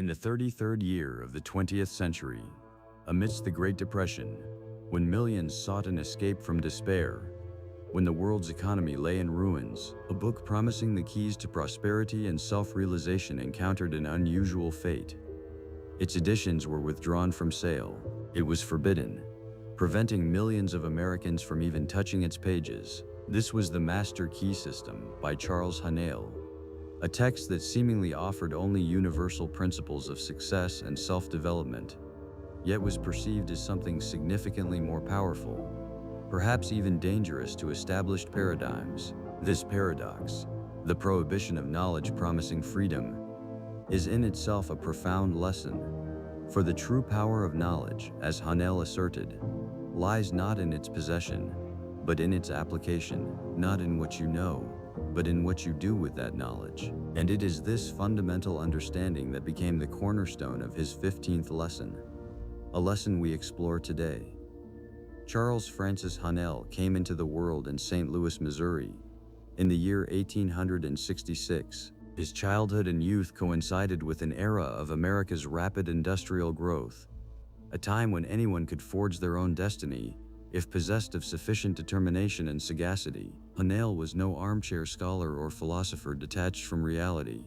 In the 33rd year of the 20th century, amidst the Great Depression, when millions sought an escape from despair, when the world's economy lay in ruins, a book promising the keys to prosperity and self-realization encountered an unusual fate. Its editions were withdrawn from sale. It was forbidden, preventing millions of Americans from even touching its pages. This was The Master Key System by Charles Haanel, a text that seemingly offered only universal principles of success and self-development, yet was perceived as something significantly more powerful, perhaps even dangerous to established paradigms. This paradox, the prohibition of knowledge promising freedom, is in itself a profound lesson. For the true power of knowledge, as Haanel asserted, lies not in its possession, but in its application, not in what you know, but in what you do with that knowledge. And it is this fundamental understanding that became the cornerstone of his 15th lesson, a lesson we explore today. Charles Francis Haanel came into the world in St. Louis, Missouri, in the year 1866. His childhood and youth coincided with an era of America's rapid industrial growth, a time when anyone could forge their own destiny if possessed of sufficient determination and sagacity. Haanel was no armchair scholar or philosopher detached from reality.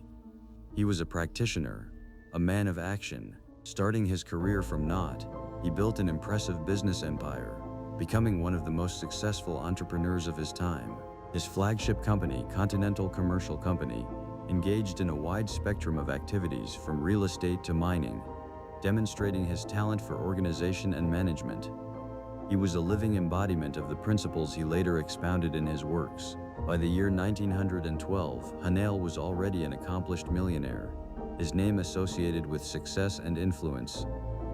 He was a practitioner, a man of action. Starting his career from naught, he built an impressive business empire, becoming one of the most successful entrepreneurs of his time. His flagship company, Continental Commercial Company, engaged in a wide spectrum of activities from real estate to mining, demonstrating his talent for organization and management. He was a living embodiment of the principles he later expounded in his works. By the year 1912, Haanel was already an accomplished millionaire, his name associated with success and influence.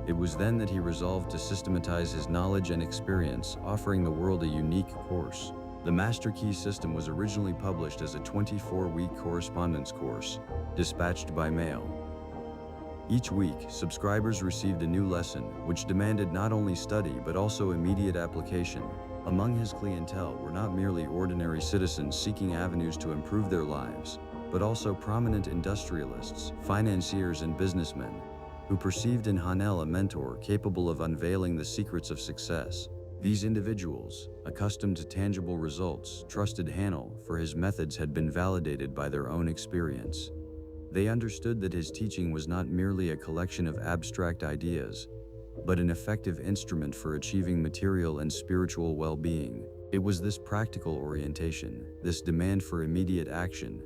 It was then that he resolved to systematize his knowledge and experience, offering the world a unique course. The Master Key System was originally published as a 24-week correspondence course, dispatched by mail. Each week, subscribers received a new lesson, which demanded not only study but also immediate application. Among his clientele were not merely ordinary citizens seeking avenues to improve their lives, but also prominent industrialists, financiers, and businessmen, who perceived in Haanel a mentor capable of unveiling the secrets of success. These individuals, accustomed to tangible results, trusted Haanel, for his methods had been validated by their own experience. They understood that his teaching was not merely a collection of abstract ideas, but an effective instrument for achieving material and spiritual well-being. It was this practical orientation, this demand for immediate action,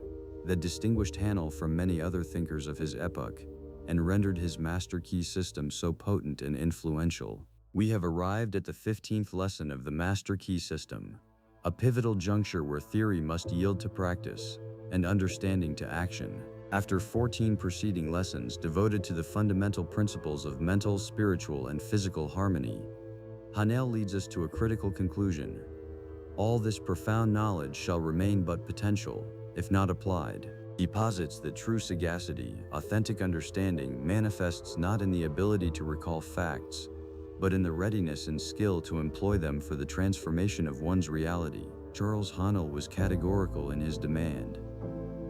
that distinguished Haanel from many other thinkers of his epoch, and rendered his Master Key System so potent and influential. We have arrived at the 15th lesson of the Master Key System, a pivotal juncture where theory must yield to practice, and understanding to action. After 14 preceding lessons devoted to the fundamental principles of mental, spiritual, and physical harmony, Haanel leads us to a critical conclusion. All this profound knowledge shall remain but potential, if not applied. He posits that true sagacity, authentic understanding, manifests not in the ability to recall facts, but in the readiness and skill to employ them for the transformation of one's reality. Charles Haanel was categorical in his demand.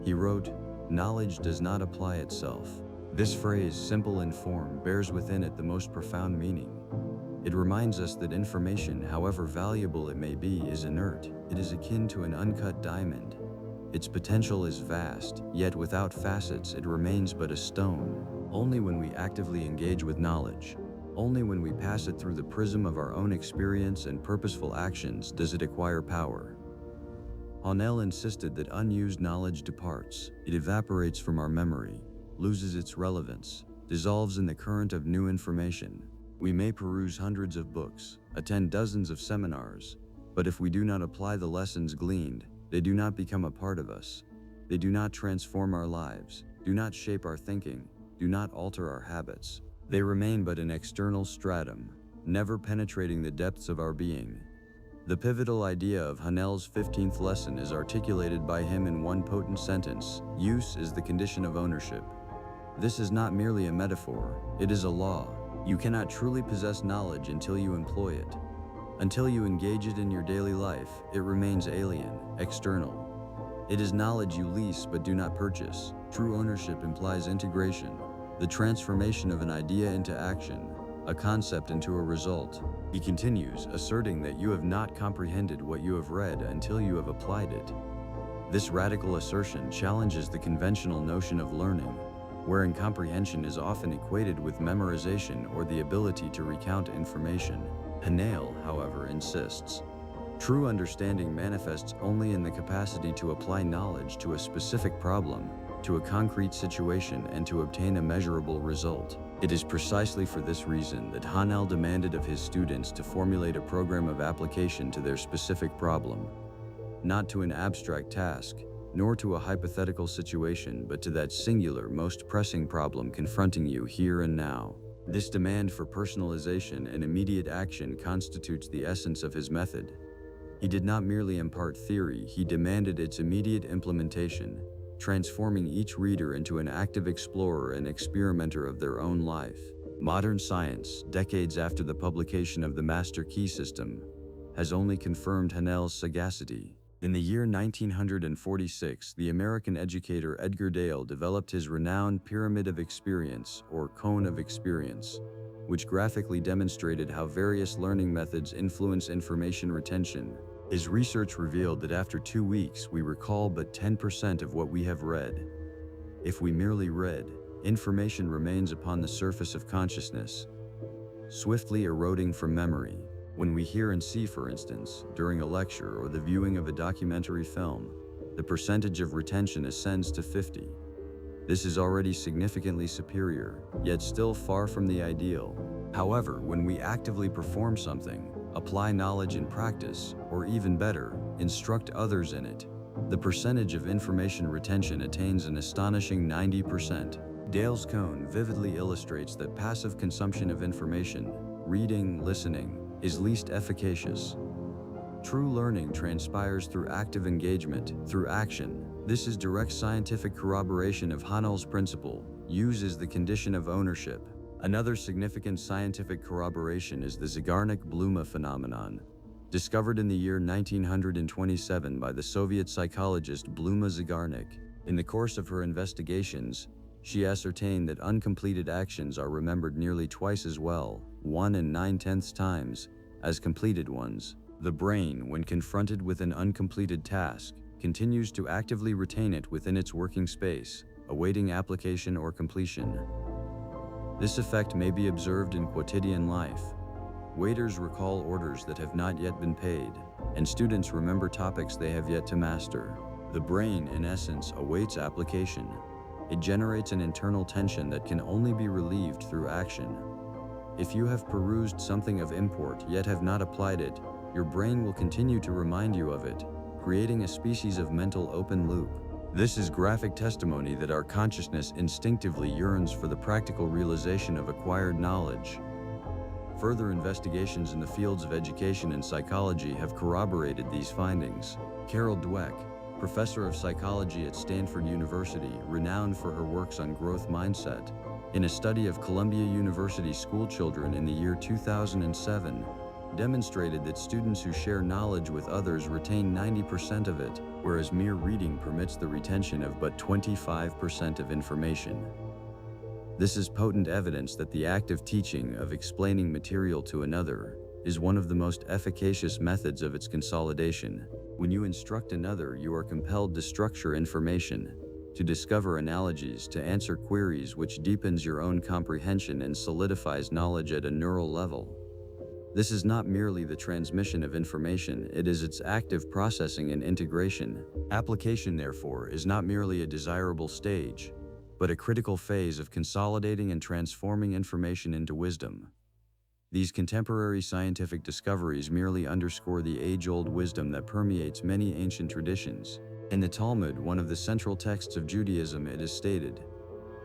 He wrote, "Knowledge does not apply itself." This phrase, simple in form, bears within it the most profound meaning. It reminds us that information, however valuable it may be, is inert. It is akin to an uncut diamond. Its potential is vast, yet without facets it remains but a stone. Only when we actively engage with knowledge, only when we pass it through the prism of our own experience and purposeful actions does it acquire power. Haanel insisted that unused knowledge departs. It evaporates from our memory, loses its relevance, dissolves in the current of new information. We may peruse hundreds of books, attend dozens of seminars, but if we do not apply the lessons gleaned, they do not become a part of us. They do not transform our lives, do not shape our thinking, do not alter our habits. They remain but an external stratum, never penetrating the depths of our being. The pivotal idea of Haanel's 15th lesson is articulated by him in one potent sentence: use is the condition of ownership. This is not merely a metaphor, it is a law. You cannot truly possess knowledge until you employ it. Until you engage it in your daily life, it remains alien, external. It is knowledge you lease but do not purchase. True ownership implies integration. the transformation of an idea into action, a concept into a result. He continues, asserting that you have not comprehended what you have read until you have applied it. This radical assertion challenges the conventional notion of learning, wherein comprehension is often equated with memorization or the ability to recount information. Haanel, however, insists, true understanding manifests only in the capacity to apply knowledge to a specific problem, to a concrete situation, and to obtain a measurable result. It is precisely for this reason that Haanel demanded of his students to formulate a program of application to their specific problem, not to an abstract task, nor to a hypothetical situation, but to that singular, most pressing problem confronting you here and now. This demand for personalization and immediate action constitutes the essence of his method. He did not merely impart theory, he demanded its immediate implementation, transforming each reader into an active explorer and experimenter of their own life. Modern science, decades after the publication of the Master Key System, has only confirmed Haanel's sagacity. In the year 1946, the American educator Edgar Dale developed his renowned Pyramid of Experience, or Cone of Experience, which graphically demonstrated how various learning methods influence information retention. His research revealed that after 2 weeks, we recall but 10% of what we have read. If we merely read, information remains upon the surface of consciousness, swiftly eroding from memory. When we hear and see, for instance, during a lecture or the viewing of a documentary film, the percentage of retention ascends to 50. This is already significantly superior, yet still far from the ideal. However, when we actively perform something, apply knowledge in practice, or even better, instruct others in it, the percentage of information retention attains an astonishing 90%. Dale's cone vividly illustrates that passive consumption of information, reading, listening, is least efficacious. True learning transpires through active engagement, through action. This is direct scientific corroboration of Haanel's principle, use is the condition of ownership. Another significant scientific corroboration is the Zygarnik-Bluma phenomenon, discovered in the year 1927 by the Soviet psychologist Bluma Zygarnik. In the course of her investigations, she ascertained that uncompleted actions are remembered nearly twice as well, 1 9/10 times, as completed ones. The brain, when confronted with an uncompleted task, continues to actively retain it within its working space, awaiting application or completion. This effect may be observed in quotidian life. Waiters recall orders that have not yet been paid, and students remember topics they have yet to master. The brain, in essence, awaits application. It generates an internal tension that can only be relieved through action. If you have perused something of import yet have not applied it, your brain will continue to remind you of it, creating a species of mental open loop. This is graphic testimony that our consciousness instinctively yearns for the practical realization of acquired knowledge. Further investigations in the fields of education and psychology have corroborated these findings. Carol Dweck, professor of psychology at Stanford University, renowned for her works on growth mindset, in a study of Columbia University schoolchildren in the year 2007, demonstrated that students who share knowledge with others retain 90% of it, whereas mere reading permits the retention of but 25% of information. This is potent evidence that the act of teaching, of explaining material to another, is one of the most efficacious methods of its consolidation. When you instruct another, you are compelled to structure information, to discover analogies, to answer queries, which deepens your own comprehension and solidifies knowledge at a neural level. This is not merely the transmission of information, it is its active processing and integration. Application, therefore, is not merely a desirable stage, but a critical phase of consolidating and transforming information into wisdom. These contemporary scientific discoveries merely underscore the age-old wisdom that permeates many ancient traditions. In the Talmud, one of the central texts of Judaism, it is stated,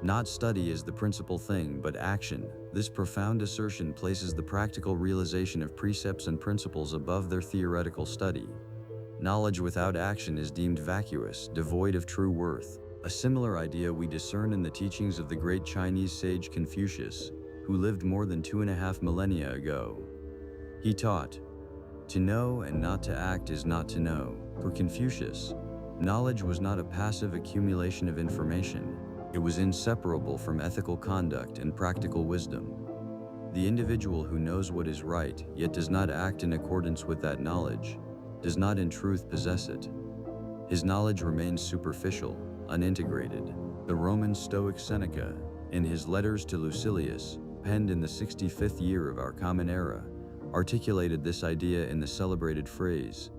"Not study is the principal thing, but action." This profound assertion places the practical realization of precepts and principles above their theoretical study. Knowledge without action is deemed vacuous, devoid of true worth. A similar idea we discern in the teachings of the great Chinese sage Confucius, who lived more than 2.5 millennia ago. He taught, "To know and not to act is not to know." For Confucius, knowledge was not a passive accumulation of information. It was inseparable from ethical conduct and practical wisdom. The individual who knows what is right, yet does not act in accordance with that knowledge, does not in truth possess it. His knowledge remains superficial, unintegrated. The Roman Stoic Seneca, in his letters to Lucilius, penned in the 65th year of our common era, articulated this idea in the celebrated phrase,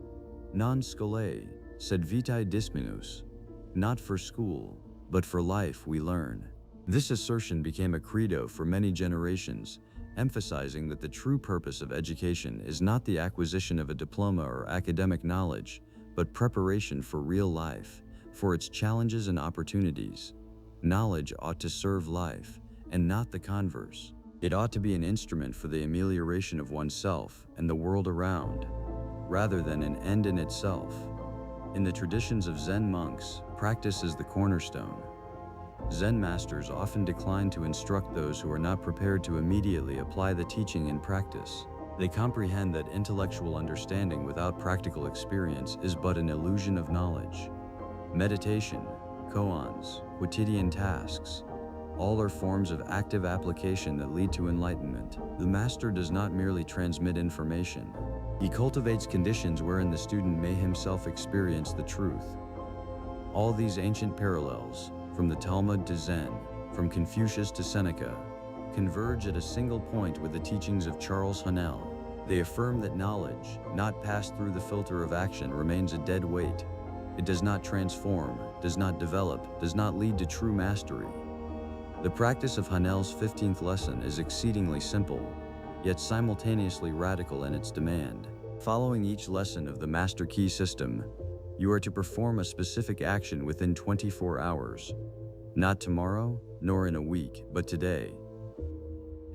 "Non scholae, sed vitae disminus." Not for school, but for life we learn. This assertion became a credo for many generations, emphasizing that the true purpose of education is not the acquisition of a diploma or academic knowledge, but preparation for real life, for its challenges and opportunities. Knowledge ought to serve life, and not the converse. It ought to be an instrument for the amelioration of oneself and the world around, rather than an end in itself. In the traditions of Zen monks, practice is the cornerstone. Zen masters often decline to instruct those who are not prepared to immediately apply the teaching in practice. They comprehend that intellectual understanding without practical experience is but an illusion of knowledge. Meditation, koans, quotidian tasks, all are forms of active application that lead to enlightenment. The master does not merely transmit information. He cultivates conditions wherein the student may himself experience the truth. All these ancient parallels, from the Talmud to Zen, from Confucius to Seneca, converge at a single point with the teachings of Charles Haanel. They affirm that knowledge, not passed through the filter of action, remains a dead weight. It does not transform, does not develop, does not lead to true mastery. The practice of Haanel's 15th lesson is exceedingly simple, yet simultaneously radical in its demand. Following each lesson of the Master Key system, you are to perform a specific action within 24 hours. Not tomorrow, nor in a week, but today.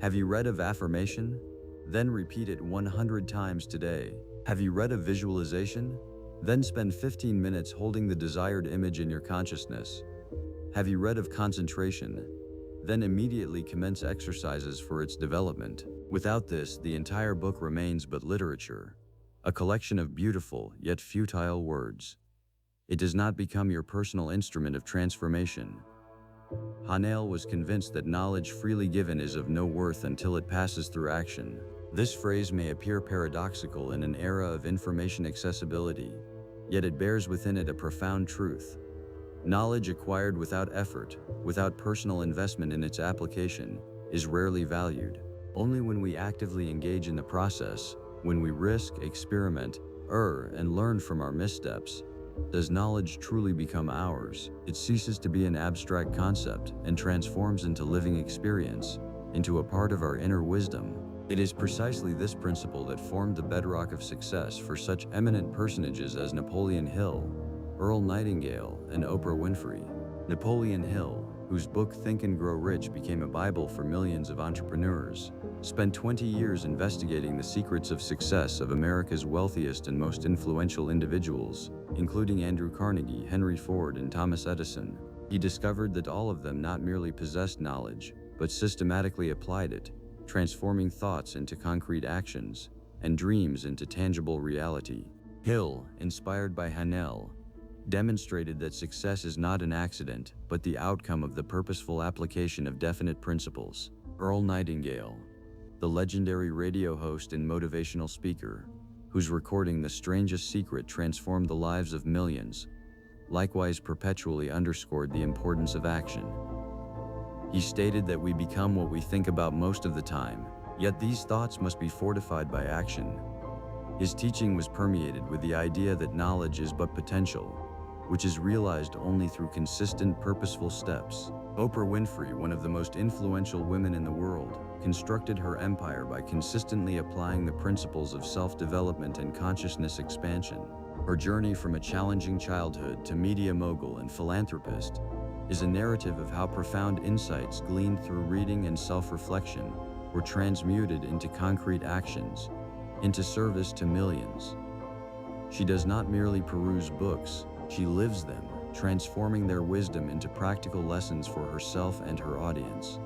Have you read of affirmation? Then repeat it 100 times today. Have you read of visualization? Then spend 15 minutes holding the desired image in your consciousness. Have you read of concentration? Then immediately commence exercises for its development. Without this, the entire book remains but literature, a collection of beautiful yet futile words. It does not become your personal instrument of transformation. Haanel was convinced that knowledge freely given is of no worth until it passes through action. This phrase may appear paradoxical in an era of information accessibility, yet it bears within it a profound truth. Knowledge acquired without effort, without personal investment in its application, is rarely valued. Only when we actively engage in the process, when we risk, experiment, err, and learn from our missteps, does knowledge truly become ours. It ceases to be an abstract concept and transforms into living experience, into a part of our inner wisdom. It is precisely this principle that formed the bedrock of success for such eminent personages as Napoleon Hill, Earl Nightingale, and Oprah Winfrey. Napoleon Hill, whose book Think and Grow Rich became a Bible for millions of entrepreneurs, spent 20 years investigating the secrets of success of America's wealthiest and most influential individuals, including Andrew Carnegie, Henry Ford, and Thomas Edison. He discovered that all of them not merely possessed knowledge, but systematically applied it, transforming thoughts into concrete actions, and dreams into tangible reality. Hill, inspired by Haanel, demonstrated that success is not an accident, but the outcome of the purposeful application of definite principles. Earl Nightingale, the legendary radio host and motivational speaker, whose recording The Strangest Secret transformed the lives of millions, likewise perpetually underscored the importance of action. He stated that we become what we think about most of the time, yet these thoughts must be fortified by action. His teaching was permeated with the idea that knowledge is but potential, which is realized only through consistent, purposeful steps. Oprah Winfrey, one of the most influential women in the world, constructed her empire by consistently applying the principles of self-development and consciousness expansion. Her journey from a challenging childhood to media mogul and philanthropist is a narrative of how profound insights gleaned through reading and self-reflection were transmuted into concrete actions, into service to millions. She does not merely peruse books, she lives them, transforming their wisdom into practical lessons for herself and her audience.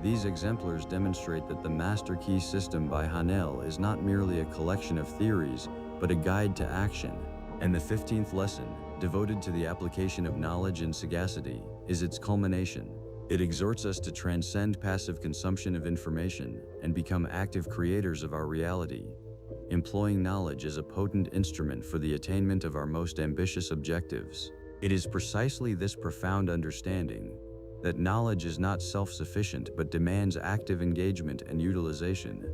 These exemplars demonstrate that the Master Key system by Haanel is not merely a collection of theories, but a guide to action. And the 15th lesson, devoted to the application of knowledge and sagacity, is its culmination. It exhorts us to transcend passive consumption of information and become active creators of our reality, employing knowledge as a potent instrument for the attainment of our most ambitious objectives. It is precisely this profound understanding that knowledge is not self-sufficient but demands active engagement and utilization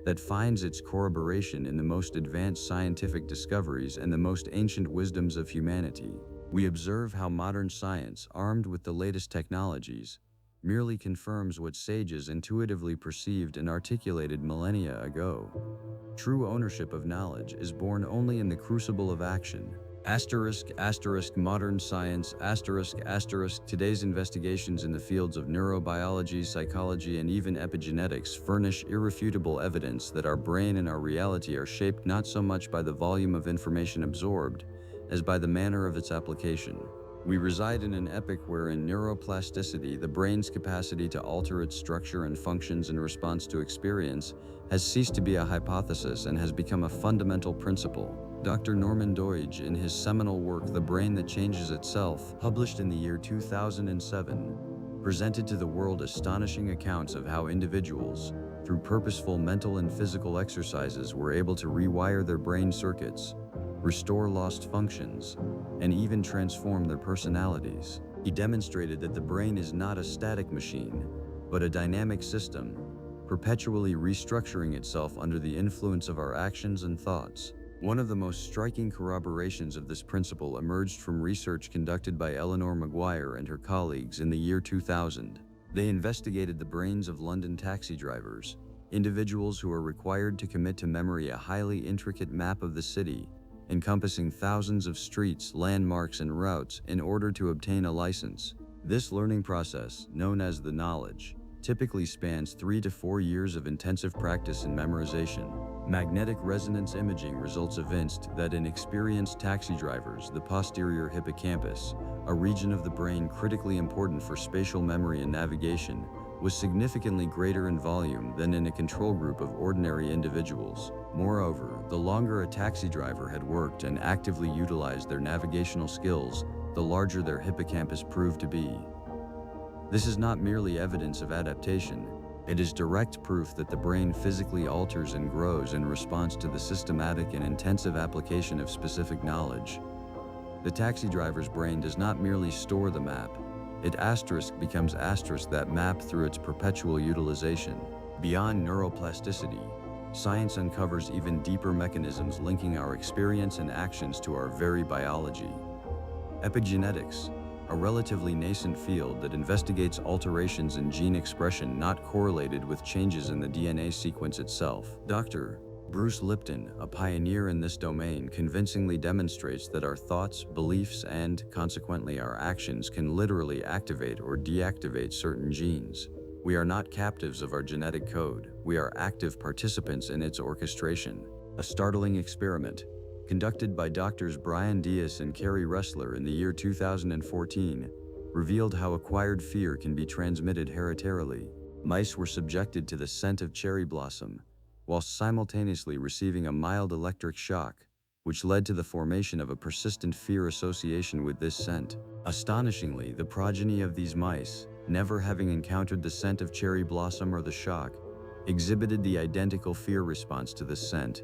that finds its corroboration in the most advanced scientific discoveries and the most ancient wisdoms of humanity. We observe how modern science, armed with the latest technologies, merely confirms what sages intuitively perceived and articulated millennia ago. True ownership of knowledge is born only in the crucible of action. Modern science, today's investigations in the fields of neurobiology, psychology, and even epigenetics furnish irrefutable evidence that our brain and our reality are shaped not so much by the volume of information absorbed, as by the manner of its application. We reside in an epoch wherein neuroplasticity, the brain's capacity to alter its structure and functions in response to experience, has ceased to be a hypothesis and has become a fundamental principle. Dr. Norman Doidge, in his seminal work The Brain That Changes Itself, published in the year 2007, presented to the world astonishing accounts of how individuals, through purposeful mental and physical exercises, were able to rewire their brain circuits, restore lost functions, and even transform their personalities. He demonstrated that the brain is not a static machine, but a dynamic system, perpetually restructuring itself under the influence of our actions and thoughts. One of the most striking corroborations of this principle emerged from research conducted by Eleanor Maguire and her colleagues in the year 2000. They investigated the brains of London taxi drivers, individuals who are required to commit to memory a highly intricate map of the city, encompassing thousands of streets, landmarks, and routes in order to obtain a license. This learning process, known as the knowledge, typically spans 3 to 4 years of intensive practice and memorization. Magnetic resonance imaging results evinced that in experienced taxi drivers, the posterior hippocampus, a region of the brain critically important for spatial memory and navigation, was significantly greater in volume than in a control group of ordinary individuals. Moreover, the longer a taxi driver had worked and actively utilized their navigational skills, the larger their hippocampus proved to be. This is not merely evidence of adaptation, it is direct proof that the brain physically alters and grows in response to the systematic and intensive application of specific knowledge. The taxi driver's brain does not merely store the map, it becomes that map through its perpetual utilization. Beyond neuroplasticity, science uncovers even deeper mechanisms linking our experience and actions to our very biology. Epigenetics, a relatively nascent field that investigates alterations in gene expression not correlated with changes in the DNA sequence itself. Dr. Bruce Lipton, a pioneer in this domain, convincingly demonstrates that our thoughts, beliefs, and, consequently, our actions can literally activate or deactivate certain genes. We are not captives of our genetic code, we are active participants in its orchestration. A startling experiment, conducted by Drs. Brian Dias and Carrie Ressler in the year 2014, revealed how acquired fear can be transmitted hereditarily. Mice were subjected to the scent of cherry blossom, whilst simultaneously receiving a mild electric shock, which led to the formation of a persistent fear association with this scent. Astonishingly, the progeny of these mice, never having encountered the scent of cherry blossom or the shock, exhibited the identical fear response to the scent.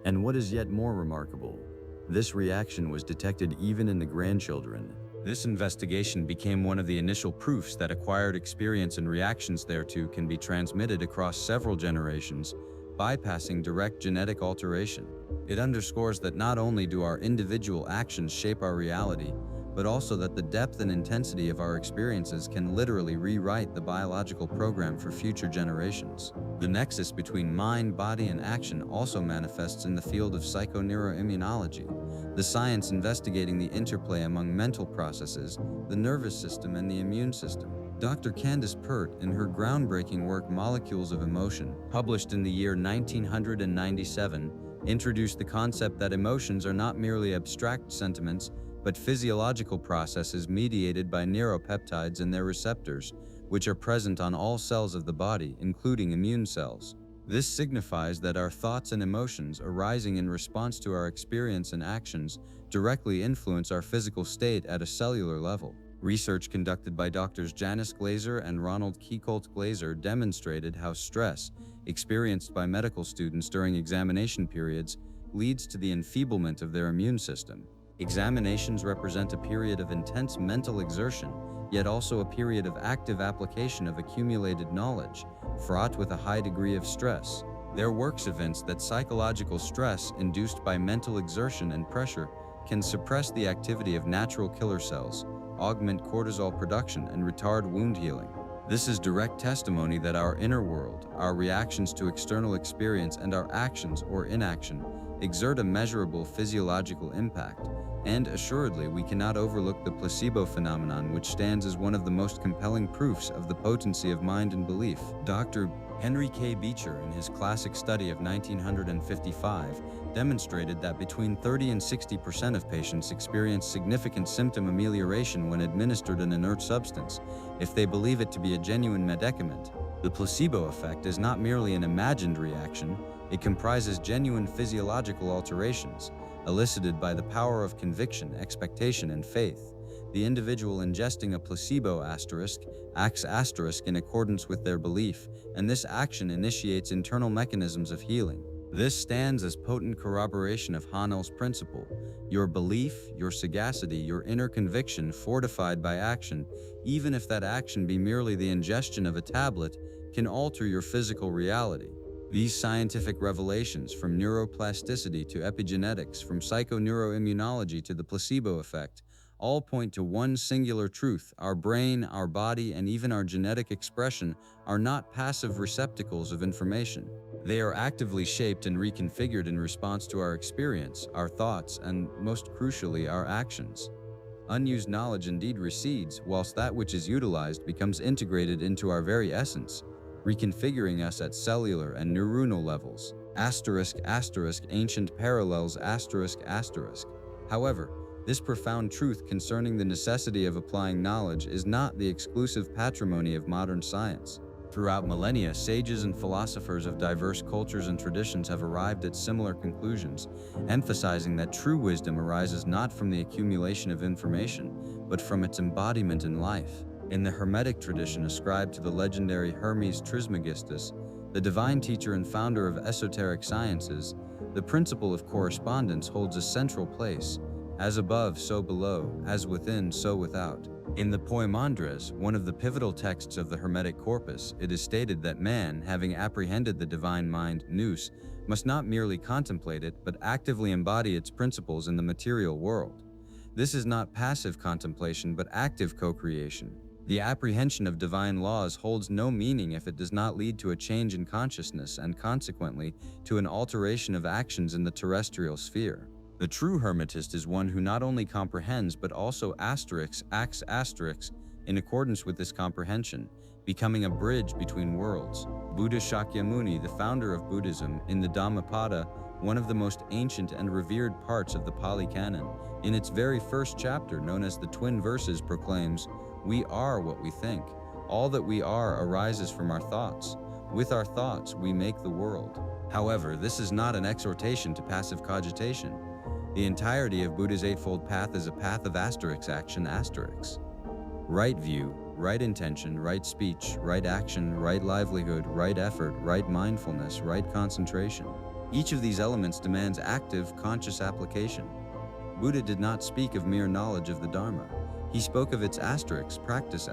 And what is yet more remarkable, this reaction was detected even in the grandchildren. This investigation became one of the initial proofs that acquired experience and reactions thereto can be transmitted across several generations, bypassing direct genetic alteration. It underscores that not only do our individual actions shape our reality, but also that the depth and intensity of our experiences can literally rewrite the biological program for future generations. The nexus between mind, body, and action also manifests in the field of psychoneuroimmunology, the science investigating the interplay among mental processes, the nervous system, and the immune system. Dr. Candace Pert, in her groundbreaking work Molecules of Emotion, published in the year 1997, introduced the concept that emotions are not merely abstract sentiments, but physiological processes mediated by neuropeptides and their receptors, which are present on all cells of the body, including immune cells. This signifies that our thoughts and emotions arising in response to our experience and actions directly influence our physical state at a cellular level. Research conducted by Drs. Janice Glaser and Ronald Kiecolt Glaser demonstrated how stress, experienced by medical students during examination periods, leads to the enfeeblement of their immune system. Examinations represent a period of intense mental exertion, yet also a period of active application of accumulated knowledge, fraught with a high degree of stress. Their works evince that psychological stress induced by mental exertion and pressure can suppress the activity of natural killer cells, augment cortisol production, and retard wound healing. This is direct testimony that our inner world, our reactions to external experience, and our actions or inaction exert a measurable physiological impact, and assuredly we cannot overlook the placebo phenomenon, which stands as one of the most compelling proofs of the potency of mind and belief. Dr. Henry K. Beecher, in his classic study of 1955, demonstrated that between 30 and 60% of patients experience significant symptom amelioration when administered an inert substance, if they believe it to be a genuine medicament. The placebo effect is not merely an imagined reaction, it comprises genuine physiological alterations, elicited by the power of conviction, expectation, and faith. The individual ingesting a placebo acts in accordance with their belief, and this action initiates internal mechanisms of healing. This stands as potent corroboration of Haanel's principle: your belief, your sagacity, your inner conviction fortified by action, even if that action be merely the ingestion of a tablet, can alter your physical reality. These scientific revelations, from neuroplasticity to epigenetics, from psychoneuroimmunology to the placebo effect, all point to one singular truth: our brain, our body, and even our genetic expression are not passive receptacles of information. They are actively shaped and reconfigured in response to our experience, our thoughts, and, most crucially, our actions. Unused knowledge indeed recedes, whilst that which is utilized becomes integrated into our very essence, reconfiguring us at cellular and neuronal levels. Ancient parallels. However, this profound truth concerning the necessity of applying knowledge is not the exclusive patrimony of modern science. Throughout millennia, sages and philosophers of diverse cultures and traditions have arrived at similar conclusions, emphasizing that true wisdom arises not from the accumulation of information, but from its embodiment in life. In the Hermetic tradition ascribed to the legendary Hermes Trismegistus, the divine teacher and founder of esoteric sciences, the principle of correspondence holds a central place. As above, so below; as within, so without. In the Poimandres, one of the pivotal texts of the Hermetic corpus, it is stated that man, having apprehended the divine mind, nous, must not merely contemplate it, but actively embody its principles in the material world. This is not passive contemplation, but active co-creation. The apprehension of divine laws holds no meaning if it does not lead to a change in consciousness and, consequently, to an alteration of actions in the terrestrial sphere. The true hermetist is one who not only comprehends but also acts in accordance with this comprehension, becoming a bridge between worlds. Buddha Shakyamuni, the founder of Buddhism, in the Dhammapada, one of the most ancient and revered parts of the Pali Canon, in its very first chapter, known as the Twin Verses, proclaims, "We are what we think. All that we are arises from our thoughts. With our thoughts, we make the world." However, this is not an exhortation to passive cogitation. The entirety of Buddha's Eightfold Path is a path of action. Right view, right intention, right speech, right action, right livelihood, right effort, right mindfulness, right concentration. Each of these elements demands active, conscious application. Buddha did not speak of mere knowledge of the Dharma. He spoke of its practice.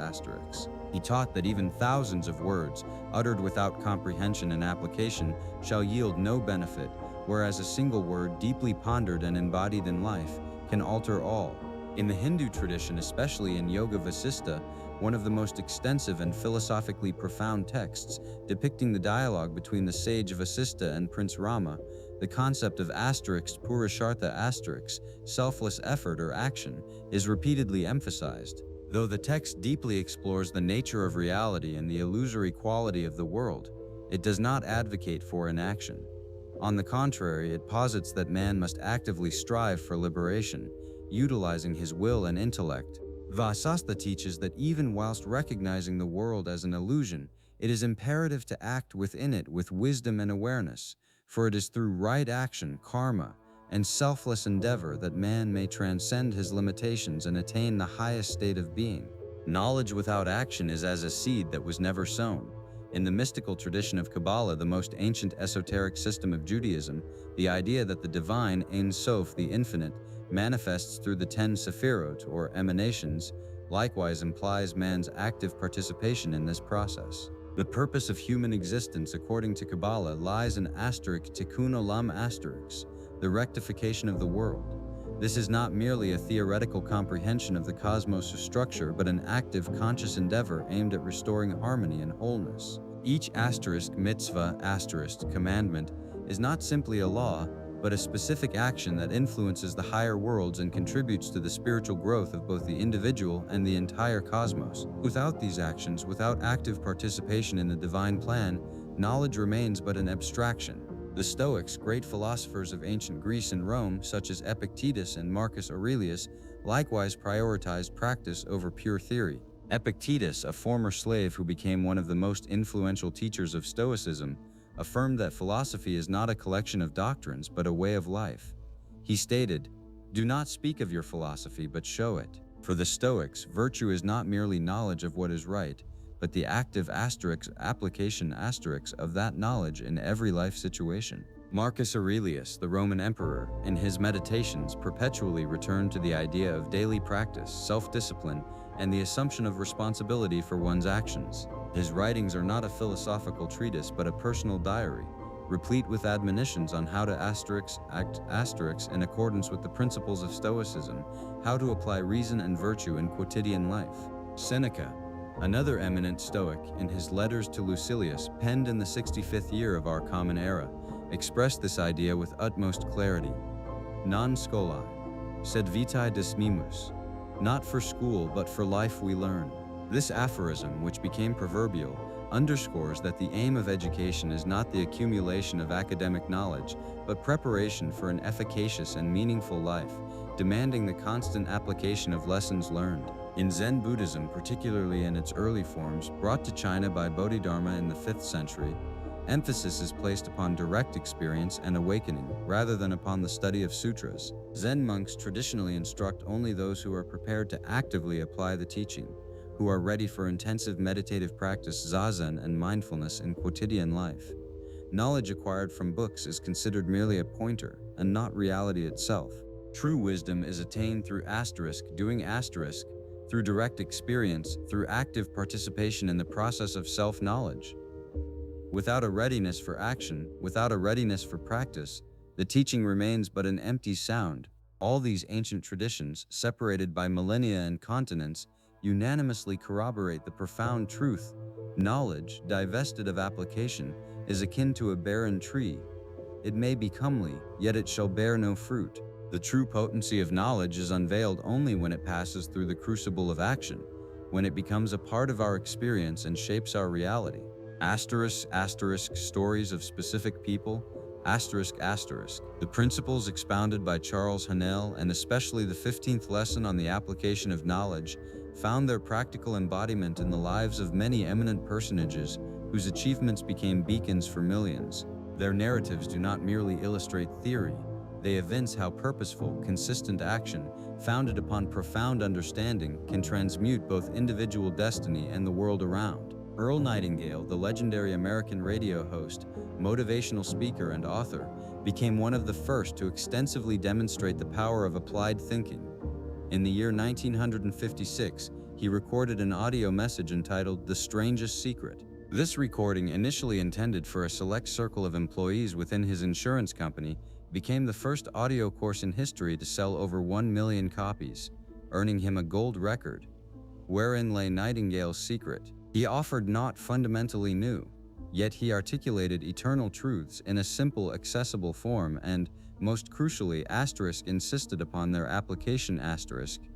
He taught that even thousands of words, uttered without comprehension and application, shall yield no benefit, whereas a single word, deeply pondered and embodied in life, can alter all. In the Hindu tradition, especially in Yoga Vasistha, one of the most extensive and philosophically profound texts, depicting the dialogue between the sage Vasistha and Prince Rama, the concept of purushartha selfless effort or action, is repeatedly emphasized. Though the text deeply explores the nature of reality and the illusory quality of the world, it does not advocate for inaction. On the contrary, it posits that man must actively strive for liberation, utilizing his will and intellect. Vasistha teaches that even whilst recognizing the world as an illusion, it is imperative to act within it with wisdom and awareness, for it is through right action, karma, and selfless endeavor that man may transcend his limitations and attain the highest state of being. Knowledge without action is as a seed that was never sown. In the mystical tradition of Kabbalah, the most ancient esoteric system of Judaism, the idea that the divine, Ein Sof, the infinite, manifests through the 10 sephirot, or emanations, likewise implies man's active participation in this process. The purpose of human existence, according to Kabbalah, lies in tikkun olam, the rectification of the world. This is not merely a theoretical comprehension of the cosmos or structure, but an active, conscious endeavor aimed at restoring harmony and wholeness. Each mitzvah, commandment, is not simply a law, but a specific action that influences the higher worlds and contributes to the spiritual growth of both the individual and the entire cosmos. Without these actions, without active participation in the divine plan, knowledge remains but an abstraction. The Stoics, great philosophers of ancient Greece and Rome, such as Epictetus and Marcus Aurelius, likewise prioritized practice over pure theory. Epictetus, a former slave who became one of the most influential teachers of Stoicism, affirmed that philosophy is not a collection of doctrines but a way of life. He stated, "Do not speak of your philosophy, but show it." For the Stoics, virtue is not merely knowledge of what is right, but the active application of that knowledge in every life situation. Marcus Aurelius, the Roman emperor, in his Meditations perpetually returned to the idea of daily practice, self-discipline, and the assumption of responsibility for one's actions. His writings are not a philosophical treatise but a personal diary, replete with admonitions on how to act in accordance with the principles of Stoicism, how to apply reason and virtue in quotidian life. Seneca, another eminent Stoic, in his Letters to Lucilius, penned in the 65th year of our common era, expressed this idea with utmost clarity. Non scholae, sed vitae dismimus. Not for school, but for life we learn. This aphorism, which became proverbial, underscores that the aim of education is not the accumulation of academic knowledge, but preparation for an efficacious and meaningful life, demanding the constant application of lessons learned. In Zen Buddhism, particularly in its early forms, brought to China by Bodhidharma in the 5th century, emphasis is placed upon direct experience and awakening, rather than upon the study of sutras. Zen monks traditionally instruct only those who are prepared to actively apply the teaching, who are ready for intensive meditative practice, zazen, and mindfulness in quotidian life. Knowledge acquired from books is considered merely a pointer, and not reality itself. True wisdom is attained through doing through direct experience, through active participation in the process of self-knowledge. Without a readiness for action, without a readiness for practice, the teaching remains but an empty sound. All these ancient traditions, separated by millennia and continents, unanimously corroborate the profound truth. Knowledge, divested of application, is akin to a barren tree. It may be comely, yet it shall bear no fruit. The true potency of knowledge is unveiled only when it passes through the crucible of action, when it becomes a part of our experience and shapes our reality. Stories of specific people, the principles expounded by Charles Haanel, and especially the 15th lesson on the application of knowledge, found their practical embodiment in the lives of many eminent personages whose achievements became beacons for millions. Their narratives do not merely illustrate theory, they evince how purposeful, consistent action, founded upon profound understanding, can transmute both individual destiny and the world around. Earl Nightingale, the legendary American radio host, motivational speaker, and author, became one of the first to extensively demonstrate the power of applied thinking. In the year 1956, he recorded an audio message entitled "The Strangest Secret." This recording, initially intended for a select circle of employees within his insurance company, became the first audio course in history to sell over 1 million copies, earning him a gold record. Wherein lay Nightingale's secret? He offered not fundamentally new, yet he articulated eternal truths in a simple, accessible form and, most crucially, insisted upon their application.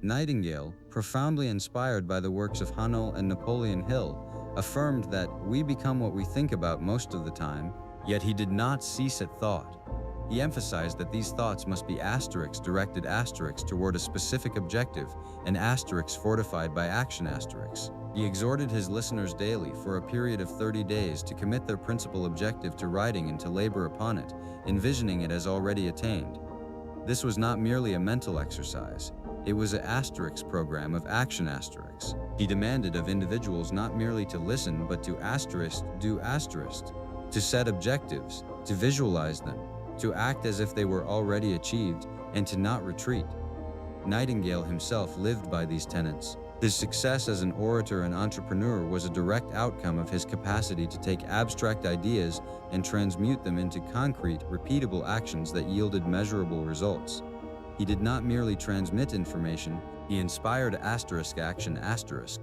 Nightingale, profoundly inspired by the works of Haanel and Napoleon Hill, affirmed that we become what we think about most of the time, yet he did not cease at thought. He emphasized that these thoughts must be directed toward a specific objective, and fortified by action. He exhorted his listeners daily for a period of 30 days to commit their principal objective to writing and to labor upon it, envisioning it as already attained. This was not merely a mental exercise. It was an asterisk program of action asterisks. He demanded of individuals not merely to listen but to do asterisk, to set objectives, to visualize them, to act as if they were already achieved, and to not retreat. Nightingale himself lived by these tenets. His success as an orator and entrepreneur was a direct outcome of his capacity to take abstract ideas and transmute them into concrete, repeatable actions that yielded measurable results. He did not merely transmit information, he inspired action asterisk,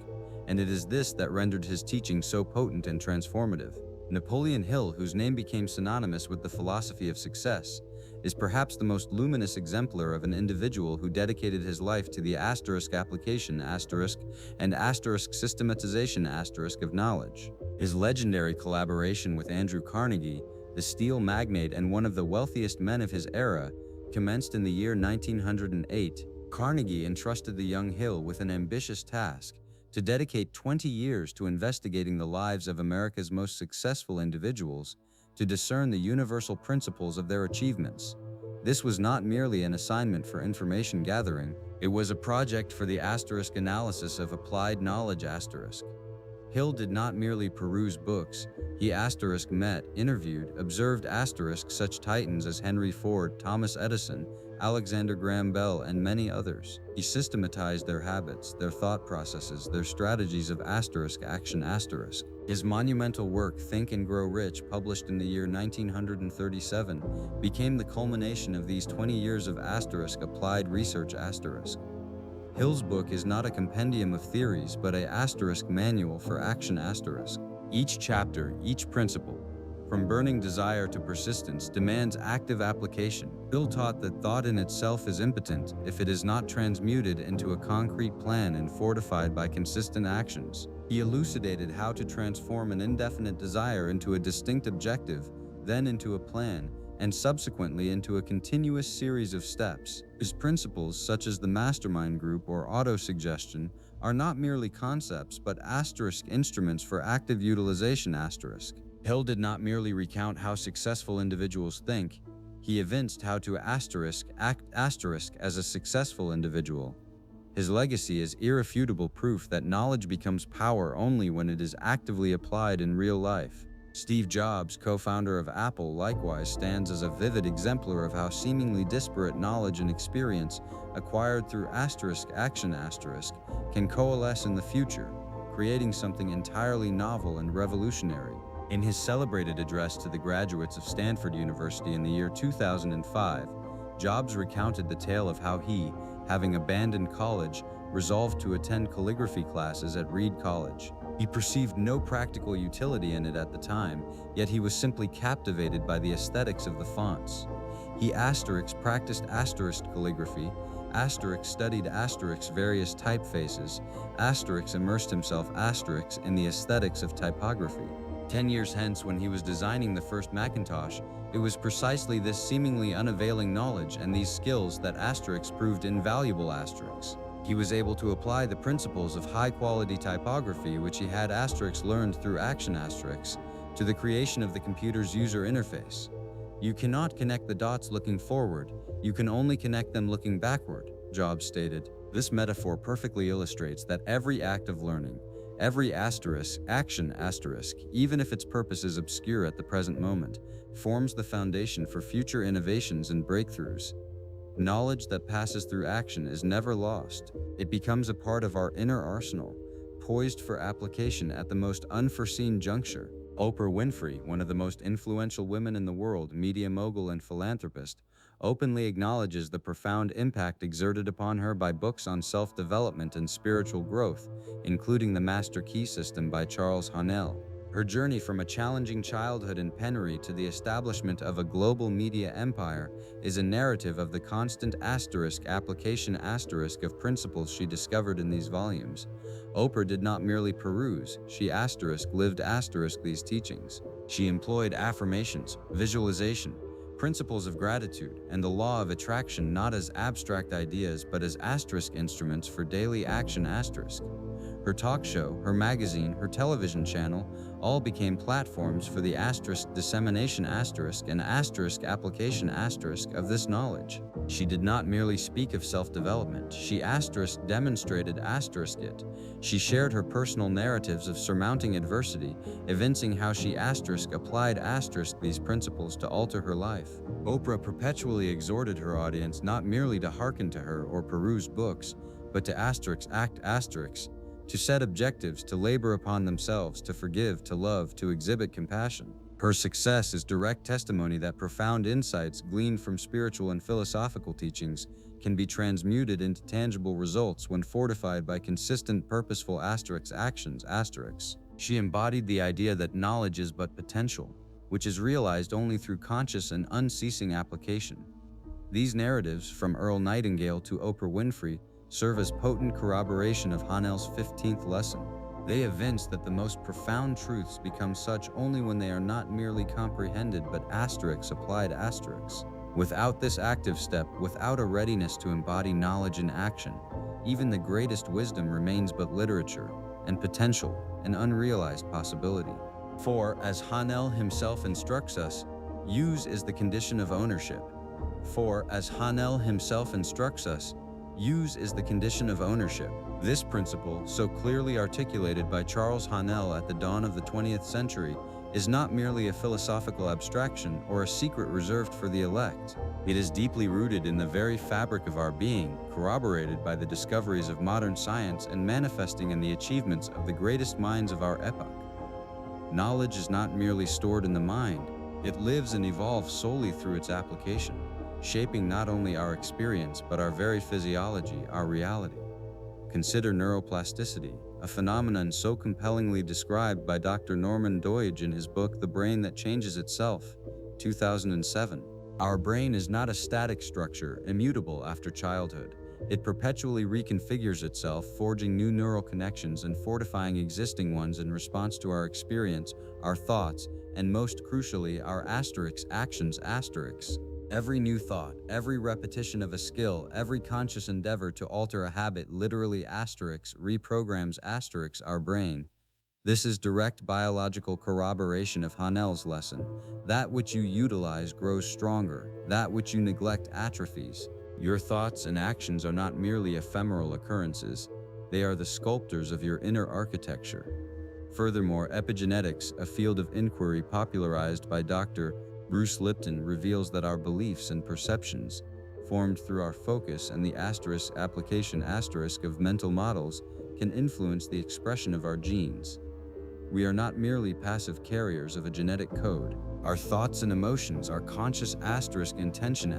and it is this that rendered his teaching so potent and transformative. Napoleon Hill, whose name became synonymous with the philosophy of success, is perhaps the most luminous exemplar of an individual who dedicated his life to the application and systematization of knowledge. His legendary collaboration with Andrew Carnegie, the steel magnate and one of the wealthiest men of his era, commenced in the year 1908. Carnegie entrusted the young Hill with an ambitious task to dedicate 20 years to investigating the lives of America's most successful individuals, to discern the universal principles of their achievements. This was not merely an assignment for information gathering, it was a project for the analysis of applied knowledge Hill did not merely peruse books, he met, interviewed, observed such titans as Henry Ford, Thomas Edison, Alexander Graham Bell, and many others. He systematized their habits, their thought processes, their strategies of action. His monumental work, Think and Grow Rich, published in the year 1937, became the culmination of these 20 years of applied research Hill's book is not a compendium of theories but a manual for action Each chapter, each principle, from burning desire to persistence, demands active application. Hill taught that thought in itself is impotent if it is not transmuted into a concrete plan and fortified by consistent actions. He elucidated how to transform an indefinite desire into a distinct objective, then into a plan, and subsequently into a continuous series of steps. His principles, such as the mastermind group or autosuggestion, are not merely concepts but instruments for active utilization Hill did not merely recount how successful individuals think, he evinced how to act as a successful individual. His legacy is irrefutable proof that knowledge becomes power only when it is actively applied in real life. Steve Jobs, co-founder of Apple, likewise stands as a vivid exemplar of how seemingly disparate knowledge and experience acquired through action can coalesce in the future, creating something entirely novel and revolutionary. In his celebrated address to the graduates of Stanford University in the year 2005, Jobs recounted the tale of how he, having abandoned college, resolved to attend calligraphy classes at Reed College. He perceived no practical utility in it at the time, yet he was simply captivated by the aesthetics of the fonts. He practiced calligraphy, studied various typefaces, immersed himself in the aesthetics of typography. 10 years hence, when he was designing the first Macintosh, it was precisely this seemingly unavailing knowledge and these skills that proved invaluable He was able to apply the principles of high-quality typography which he had learned through action to the creation of the computer's user interface. You cannot connect the dots looking forward, you can only connect them looking backward, Jobs stated. This metaphor perfectly illustrates that every act of learning, every action, even if its purpose is obscure at the present moment, forms the foundation for future innovations and breakthroughs. Knowledge that passes through action is never lost. It becomes a part of our inner arsenal, poised for application at the most unforeseen juncture. Oprah Winfrey, one of the most influential women in the world, media mogul and philanthropist, openly acknowledges the profound impact exerted upon her by books on self-development and spiritual growth, including The Master Key System by Charles Haanel. Her journey from a challenging childhood in penury to the establishment of a global media empire is a narrative of the constant application of principles she discovered in these volumes. Oprah did not merely peruse, she lived these teachings. She employed affirmations, visualization, principles of gratitude, and the law of attraction not as abstract ideas but as instruments for daily action. her talk show, her magazine, her television channel, all became platforms for the dissemination and application of this knowledge. She did not merely speak of self-development, she demonstrated it. She shared her personal narratives of surmounting adversity, evincing how she applied these principles to alter her life. Oprah perpetually exhorted her audience not merely to hearken to her or peruse books, but to act to set objectives, to labor upon themselves, to forgive, to love, to exhibit compassion. Her success is direct testimony that profound insights gleaned from spiritual and philosophical teachings can be transmuted into tangible results when fortified by consistent, purposeful actions. She embodied the idea that knowledge is but potential, which is realized only through conscious and unceasing application. These narratives, from Earl Nightingale to Oprah Winfrey, serve as potent corroboration of Haanel's 15th lesson. They evince that the most profound truths become such only when they are not merely comprehended but applied. Without this active step, without a readiness to embody knowledge in action, even the greatest wisdom remains but literature, and potential, an unrealized possibility. For, as Haanel himself instructs us, use is the condition of ownership. Use is the condition of ownership. This principle, so clearly articulated by Charles Haanel at the dawn of the 20th century, is not merely a philosophical abstraction or a secret reserved for the elect. It is deeply rooted in the very fabric of our being, corroborated by the discoveries of modern science and manifesting in the achievements of the greatest minds of our epoch. Knowledge is not merely stored in the mind, it lives and evolves solely through its application, shaping not only our experience but our very physiology, our reality. Consider neuroplasticity, a phenomenon so compellingly described by Dr. Norman Doidge in his book The Brain That Changes Itself, 2007. Our brain is not a static structure, immutable after childhood. It perpetually reconfigures itself, forging new neural connections and fortifying existing ones in response to our experience, our thoughts, and most crucially, our actions. Every new thought, every repetition of a skill, every conscious endeavor to alter a habit literally reprograms our brain. This is direct biological corroboration of Haanel's lesson. That which you utilize grows stronger, that which you neglect atrophies. Your thoughts and actions are not merely ephemeral occurrences, they are the sculptors of your inner architecture. Furthermore, epigenetics, a field of inquiry popularized by Dr. Bruce Lipton, reveals that our beliefs and perceptions, formed through our focus and the application of mental models, can influence the expression of our genes. We are not merely passive carriers of a genetic code. Our thoughts and emotions, our conscious intention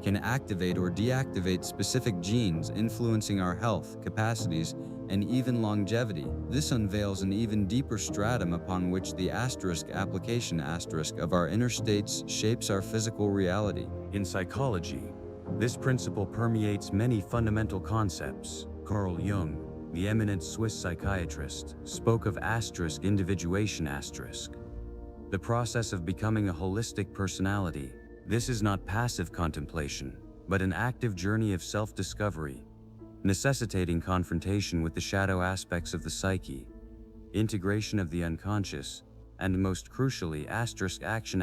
can activate or deactivate specific genes, influencing our health, capacities, and even longevity. This unveils an even deeper stratum upon which the application of our inner states shapes our physical reality. In psychology, this principle permeates many fundamental concepts. Carl Jung, the eminent Swiss psychiatrist, spoke of individuation. The process of becoming a holistic personality. This is not passive contemplation, but an active journey of self-discovery, necessitating confrontation with the shadow aspects of the psyche, integration of the unconscious, and most crucially, action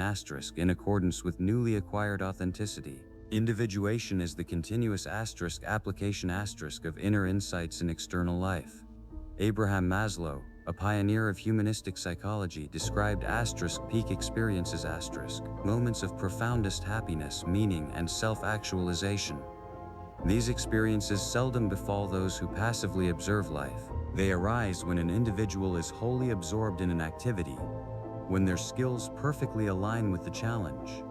in accordance with newly acquired authenticity. Individuation is the continuous application of inner insights in external life. Abraham Maslow, a pioneer of humanistic psychology, described peak experiences moments of profoundest happiness, meaning, and self-actualization. These experiences seldom befall those who passively observe life. They arise when an individual is wholly absorbed in an activity, when their skills perfectly align with the challenge,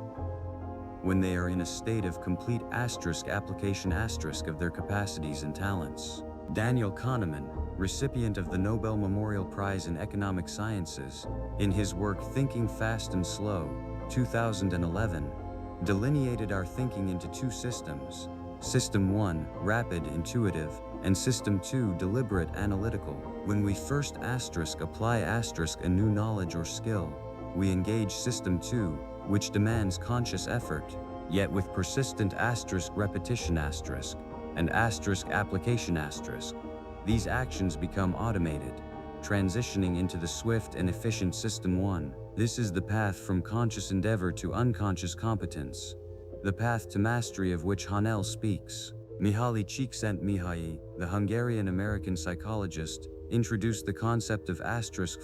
when they are in a state of complete application of their capacities and talents. Daniel Kahneman, recipient of the Nobel Memorial Prize in Economic Sciences, in his work Thinking Fast and Slow, 2011, delineated our thinking into two systems. System 1, rapid, intuitive, and System 2, deliberate, analytical. When we first apply a new knowledge or skill, we engage System 2, which demands conscious effort, yet with persistent repetition and application. these actions become automated, transitioning into the swift and efficient System 1. This is the path from conscious endeavor to unconscious competence, the path to mastery of which Haanel speaks. Mihaly Csikszentmihalyi, the Hungarian-American psychologist, introduced the concept of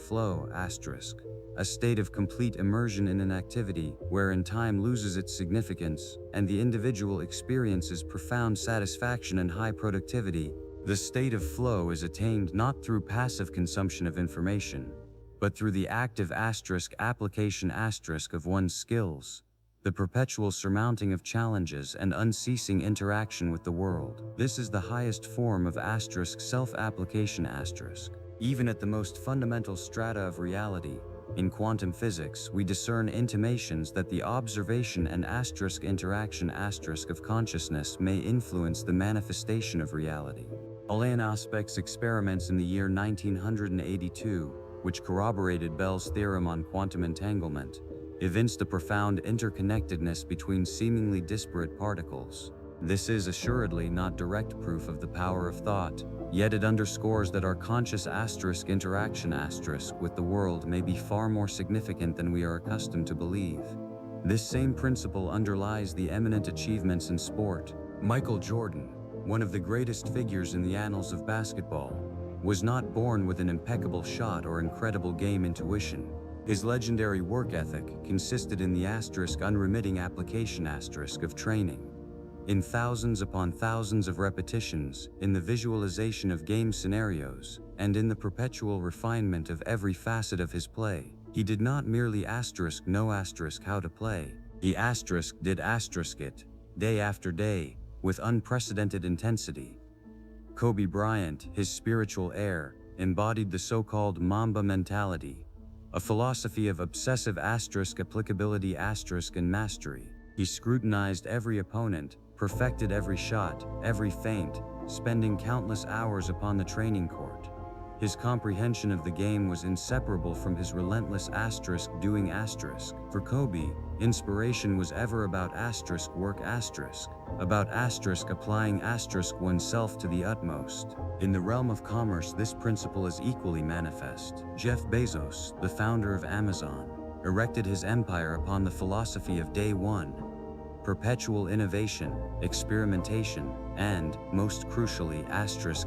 flow, a state of complete immersion in an activity wherein time loses its significance and the individual experiences profound satisfaction and high productivity. The state of flow is attained not through passive consumption of information, but through the active application of one's skills, the perpetual surmounting of challenges and unceasing interaction with the world. This is the highest form of self-application. Even at the most fundamental strata of reality, in quantum physics, we discern intimations that the observation and interaction of consciousness may influence the manifestation of reality. Alain Aspect's experiments in the year 1982, which corroborated Bell's theorem on quantum entanglement, evinced a profound interconnectedness between seemingly disparate particles. This is assuredly not direct proof of the power of thought, yet it underscores that our conscious interaction with the world may be far more significant than we are accustomed to believe. This same principle underlies the eminent achievements in sport. Michael Jordan, one of the greatest figures in the annals of basketball, was not born with an impeccable shot or incredible game intuition. His legendary work ethic consisted in the unremitting application of training. In thousands upon thousands of repetitions, in the visualization of game scenarios, and in the perpetual refinement of every facet of his play, he did not merely know how to play, he did it, day after day, with unprecedented intensity. Kobe Bryant, his spiritual heir, embodied the so-called Mamba mentality, a philosophy of obsessive applicability and mastery. He scrutinized every opponent, perfected every shot, every feint, spending countless hours upon the training court. His comprehension of the game was inseparable from his relentless doing. For Kobe, inspiration was ever about work about applying oneself to the utmost. In the realm of commerce, this principle is equally manifest. Jeff Bezos, the founder of Amazon, erected his empire upon the philosophy of day one: perpetual innovation, experimentation, and, most crucially,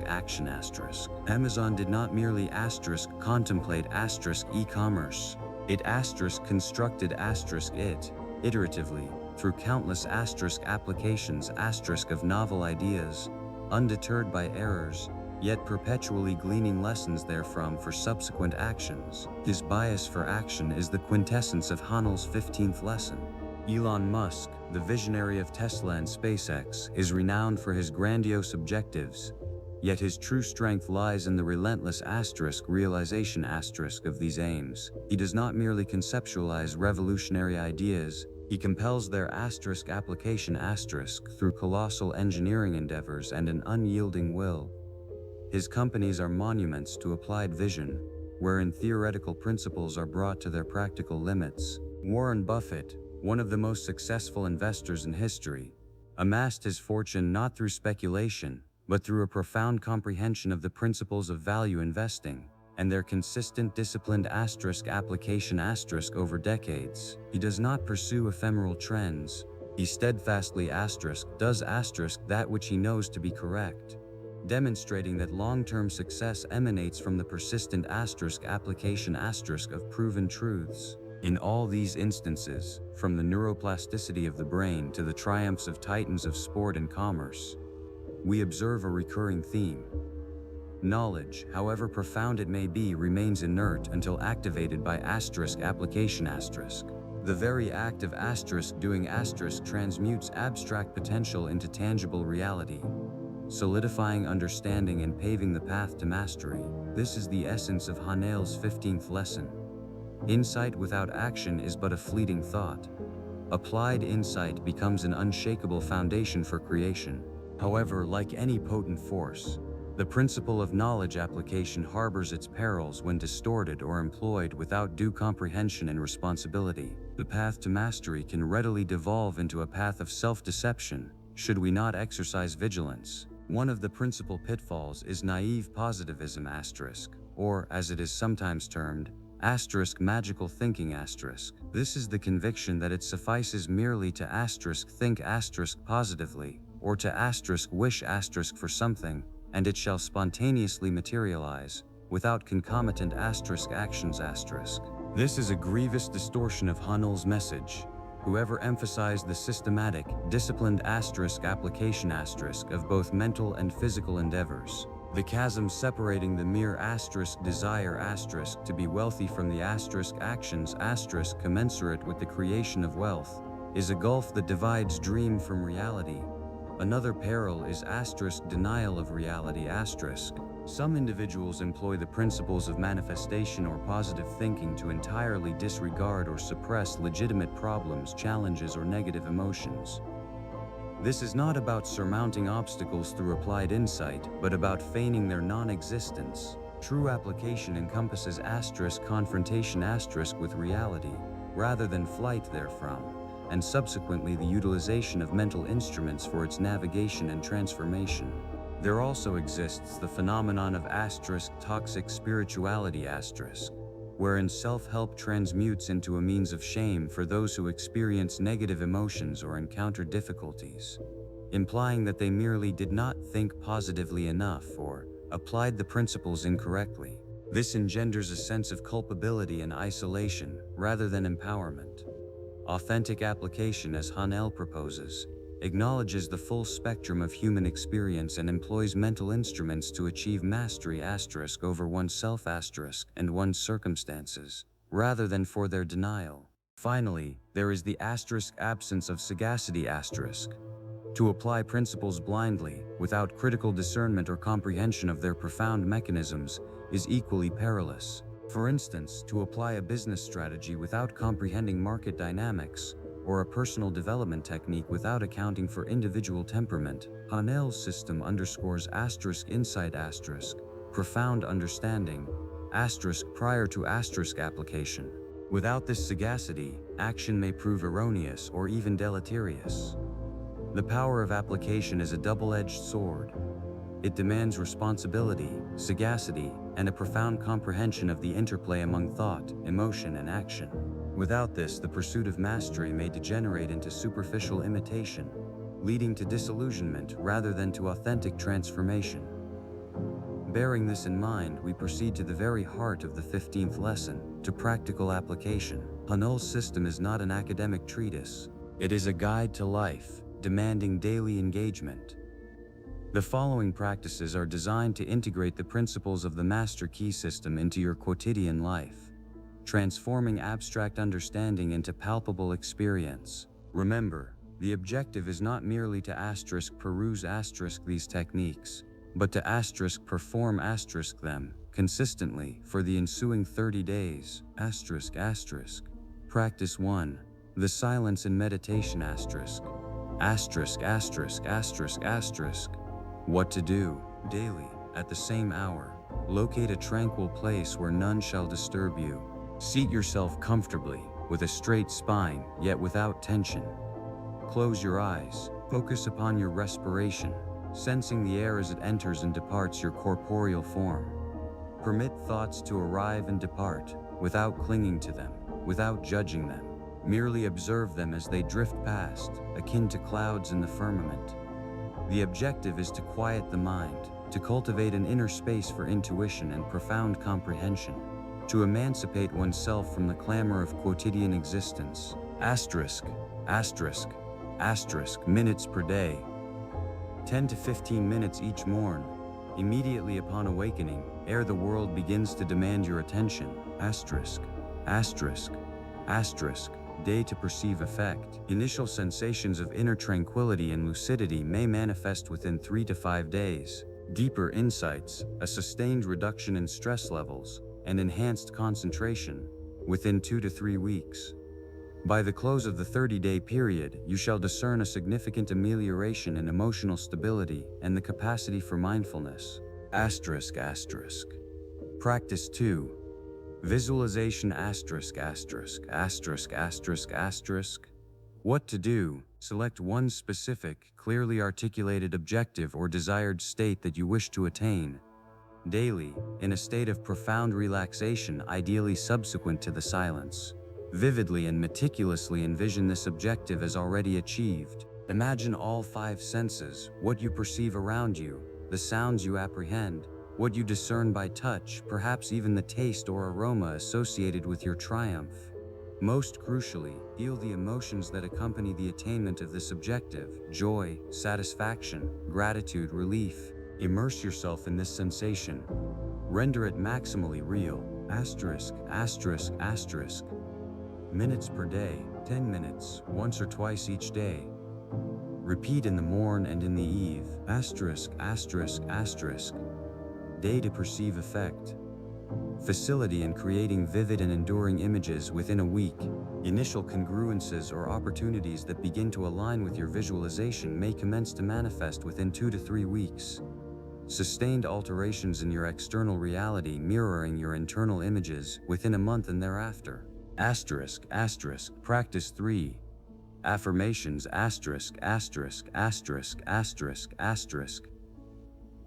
action. Amazon did not merely contemplate e-commerce. It constructed it, iteratively, through countless applications of novel ideas, undeterred by errors, yet perpetually gleaning lessons therefrom for subsequent actions. His bias for action is the quintessence of Haanel's 15th lesson. Elon Musk, the visionary of Tesla and SpaceX, is renowned for his grandiose objectives, yet his true strength lies in the relentless realization of these aims. He does not merely conceptualize revolutionary ideas, he compels their application through colossal engineering endeavors and an unyielding will. His companies are monuments to applied vision, wherein theoretical principles are brought to their practical limits. Warren Buffett, one of the most successful investors in history, amassed his fortune not through speculation, but through a profound comprehension of the principles of value investing and their consistent disciplined application over decades. He does not pursue ephemeral trends. He steadfastly does that which he knows to be correct, demonstrating that long-term success emanates from the persistent application of proven truths. In all these instances, from the neuroplasticity of the brain to the triumphs of titans of sport and commerce, we observe a recurring theme. Knowledge, however profound it may be, remains inert until activated by application. The very act of doing transmutes abstract potential into tangible reality, solidifying understanding and paving the path to mastery. This is the essence of Haanel's 15th lesson. Insight without action is but a fleeting thought. Applied insight becomes an unshakable foundation for creation. However, like any potent force, the principle of knowledge application harbors its perils when distorted or employed without due comprehension and responsibility. The path to mastery can readily devolve into a path of self-deception, should we not exercise vigilance. One of the principal pitfalls is naive positivism asterisk, or as it is sometimes termed, asterisk magical thinking asterisk. This is the conviction that it suffices merely to asterisk think asterisk positively, or to asterisk wish asterisk for something, and it shall spontaneously materialize, without concomitant asterisk actions asterisk. This is a grievous distortion of Haanel's message. Whoever emphasized the systematic, disciplined asterisk application asterisk of both mental and physical endeavors. The chasm separating the mere asterisk desire asterisk to be wealthy from the asterisk actions asterisk commensurate with the creation of wealth is a gulf that divides dream from reality. Another peril is asterisk denial of reality asterisk. Some individuals employ the principles of manifestation or positive thinking to entirely disregard or suppress legitimate problems, challenges, or negative emotions. This is not about surmounting obstacles through applied insight, but about feigning their non-existence. True application encompasses asterisk confrontation asterisk with reality, rather than flight therefrom, and subsequently the utilization of mental instruments for its navigation and transformation. There also exists the phenomenon of asterisk toxic spirituality asterisk, wherein self-help transmutes into a means of shame for those who experience negative emotions or encounter difficulties, implying that they merely did not think positively enough or applied the principles incorrectly. This engenders a sense of culpability and isolation, rather than empowerment. Authentic application, as Haanel proposes, acknowledges the full spectrum of human experience and employs mental instruments to achieve mastery asterisk over oneself asterisk and one's circumstances, rather than for their denial. Finally, there is the asterisk absence of sagacity asterisk. To apply principles blindly, without critical discernment or comprehension of their profound mechanisms, is equally perilous. For instance, to apply a business strategy without comprehending market dynamics, or a personal development technique without accounting for individual temperament. Haanel's system underscores asterisk insight asterisk, profound understanding, asterisk prior to asterisk application. Without this sagacity, action may prove erroneous or even deleterious. The power of application is a double-edged sword. It demands responsibility, sagacity, and a profound comprehension of the interplay among thought, emotion, and action. Without this, the pursuit of mastery may degenerate into superficial imitation, leading to disillusionment rather than to authentic transformation. Bearing this in mind, we proceed to the very heart of the 15th lesson, to practical application. Haanel's system is not an academic treatise. It is a guide to life, demanding daily engagement. The following practices are designed to integrate the principles of the Master Key system into your quotidian life, transforming abstract understanding into palpable experience. Remember, the objective is not merely to asterisk peruse asterisk these techniques, but to asterisk perform asterisk them consistently for the ensuing 30 days. Asterisk asterisk. Practice 1. The silence and meditation asterisk. Asterisk asterisk asterisk asterisk. What to do? Daily, at the same hour, locate a tranquil place where none shall disturb you. Seat yourself comfortably, with a straight spine, yet without tension. Close your eyes, focus upon your respiration, sensing the air as it enters and departs your corporeal form. Permit thoughts to arrive and depart, without clinging to them, without judging them. Merely observe them as they drift past, akin to clouds in the firmament. The objective is to quiet the mind, to cultivate an inner space for intuition and profound comprehension, to emancipate oneself from the clamor of quotidian existence. Asterisk, asterisk, asterisk, minutes per day. 10 to 15 minutes each morn. Immediately upon awakening, ere the world begins to demand your attention. Asterisk, asterisk, asterisk. Day to perceive effect. Initial sensations of inner tranquility and lucidity may manifest within 3 to 5 days. Deeper insights, a sustained reduction in stress levels, and enhanced concentration within 2 to 3 weeks. By the close of the 30-day period, you shall discern a significant amelioration in emotional stability and the capacity for mindfulness. Asterisk asterisk. Practice 2. Visualization asterisk asterisk asterisk asterisk asterisk. What to do? Select one specific, clearly articulated objective or desired state that you wish to attain. Daily, in a state of profound relaxation, ideally subsequent to the silence. Vividly and meticulously envision this objective as already achieved. Imagine all 5 senses, what you perceive around you, the sounds you apprehend, what you discern by touch, perhaps even the taste or aroma associated with your triumph. Most crucially, feel the emotions that accompany the attainment of this objective: joy, satisfaction, gratitude, relief. Immerse yourself in this sensation. Render it maximally real. ******. Minutes per day, 10 minutes, once or twice each day. Repeat in the morn and in the eve. ******. Day to perceive effect. Facility in creating vivid and enduring images within a week. Initial congruences or opportunities that begin to align with your visualization may commence to manifest within 2 to 3 weeks. Sustained alterations in your external reality mirroring your internal images within a month and thereafter. Practice 3. Affirmations.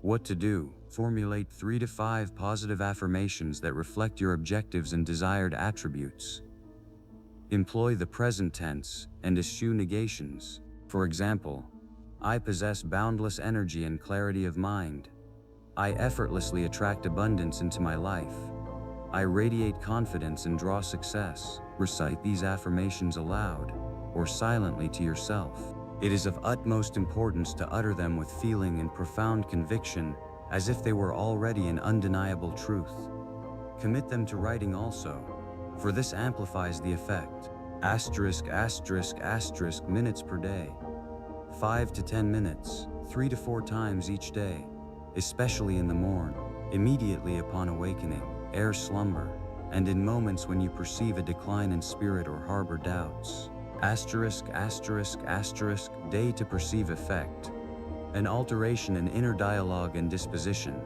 What to do? Formulate 3 to 5 positive affirmations that reflect your objectives and desired attributes. Employ the present tense and eschew negations. For example, I possess boundless energy and clarity of mind. I effortlessly attract abundance into my life. I radiate confidence and draw success. Recite these affirmations aloud or silently to yourself. It is of utmost importance to utter them with feeling and profound conviction, as if they were already an undeniable truth. Commit them to writing also, for this amplifies the effect. Minutes per day. 5 to 10 minutes, 3 to 4 times each day, especially in the morn, immediately upon awakening, ere slumber, and in moments when you perceive a decline in spirit or harbor doubts. Day to perceive effect. An alteration in inner dialogue and disposition.